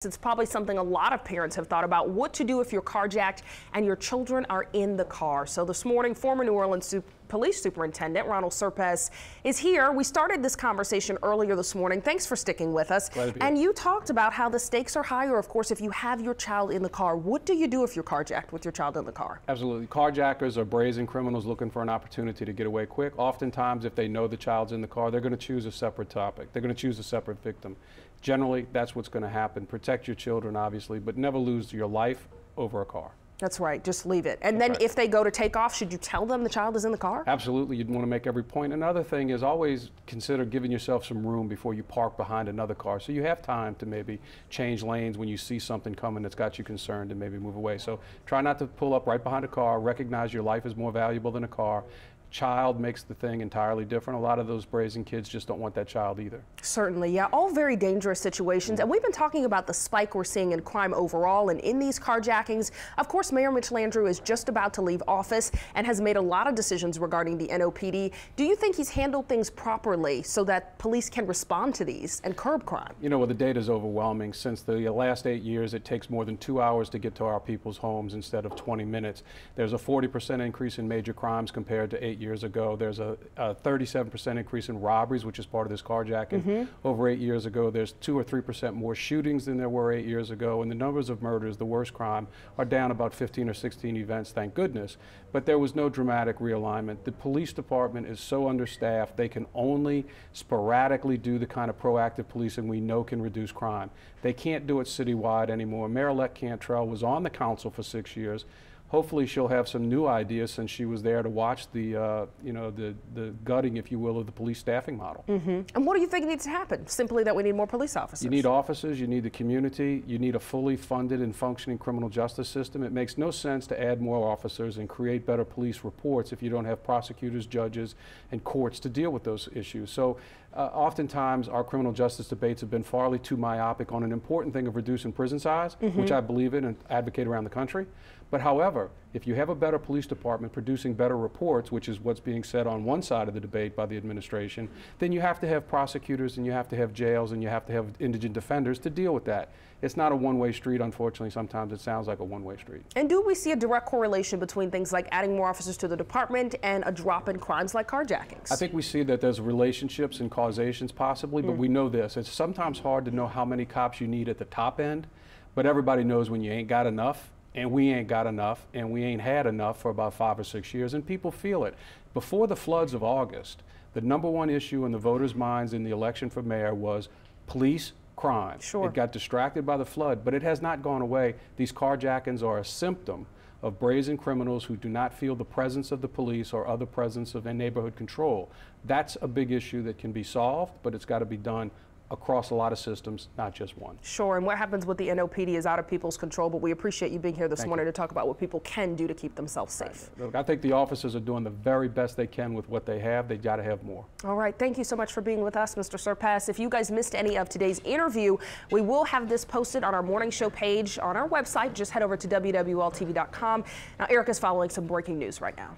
It's probably something a lot of parents have thought about, what to do if you're carjacked and your children are in the car. So this morning, former New Orleans Police Superintendent Ronald Serpes is here. We started this conversation earlier this morning. Thanks for sticking with us. And you talked about how the stakes are higher, of course, if you have your child in the car. What do you do if you're carjacked with your child in the car? Absolutely. Carjackers are brazen criminals looking for an opportunity to get away quick. Oftentimes, if they know the child's in the car, they're going to choose a separate topic. They're going to choose a separate victim. Generally, that's what's going to happen. Protect your children, obviously, but never lose your life over a car. That's right. Just leave it. And then if they go to take off, should you tell them the child is in the car? Absolutely. You'd want to make every point. Another thing is always consider giving yourself some room before you park behind another car, so you have time to maybe change lanes when you see something coming that's got you concerned and maybe move away. So try not to pull up right behind a car. Recognize your life is more valuable than a car. Child makes the thing entirely different. A lot of those brazen kids just don't want that child either. Certainly, yeah, all very dangerous situations. And we've been talking about the spike we're seeing in crime overall and in these carjackings. Of course, Mayor Mitch Landrieu is just about to leave office and has made a lot of decisions regarding the NOPD. Do you think he's handled things properly so that police can respond to these and curb crime? You know, well, the data is overwhelming. Since the last 8 years, it takes more than 2 hours to get to our people's homes instead of 20 minutes. There's a 40% increase in major crimes compared to 8 years ago. There's a 37% increase in robberies, which is part of this carjacking. Over 8 years ago, there's 2 or 3% more shootings than there were 8 years ago, and the numbers of murders, the worst crime, are down about 15 or 16 events, thank goodness. But there was no dramatic realignment. The police department is so understaffed, they can only sporadically do the kind of proactive policing we know can reduce crime. They can't do it citywide anymore. Mayor-elect Cantrell was on the council for 6 years. Hopefully she'll have some new ideas since she was there to watch the, the gutting, if you will, of the police staffing model. And what do you think needs to happen? Simply that we need more police officers? You need officers, you need the community, you need a fully funded and functioning criminal justice system. It makes no sense to add more officers and create better police reports if you don't have prosecutors, judges, and courts to deal with those issues. So oftentimes our criminal justice debates have been far too myopic on an important thing of reducing prison size, which I believe in and advocate around the country. But however, if you have a better police department producing better reports, which is what's being said on one side of the debate by the administration, then you have to have prosecutors and you have to have jails and you have to have indigent defenders to deal with that. It's not a one-way street, unfortunately. Sometimes it sounds like a one-way street. And do we see a direct correlation between things like adding more officers to the department and a drop in crimes like carjackings? I think we see that there's relationships and causations possibly, but we know this. It's sometimes hard to know how many cops you need at the top end, but everybody knows when you ain't got enough. And we ain't got enough, and we ain't had enough for about 5 or 6 years, and people feel it. Before the floods of August, the #1 issue in the voters' minds in the election for mayor was police crime. It got distracted by the flood, but it has not gone away. These carjackings are a symptom of brazen criminals who do not feel the presence of the police or other presence of neighborhood control. That's a big issue that can be solved, but it's got to be done across a lot of systems, not just one. Sure, and what happens with the NOPD is out of people's control, but we appreciate you being here this morning to talk about what people can do to keep themselves safe. Look, I think the officers are doing the very best they can with what they have. They got to have more. All right, thank you so much for being with us, Mr. Serpes. If you guys missed any of today's interview, we will have this posted on our morning show page on our website. Just head over to wwltv.com. Now, Eric is following some breaking news right now.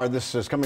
This is coming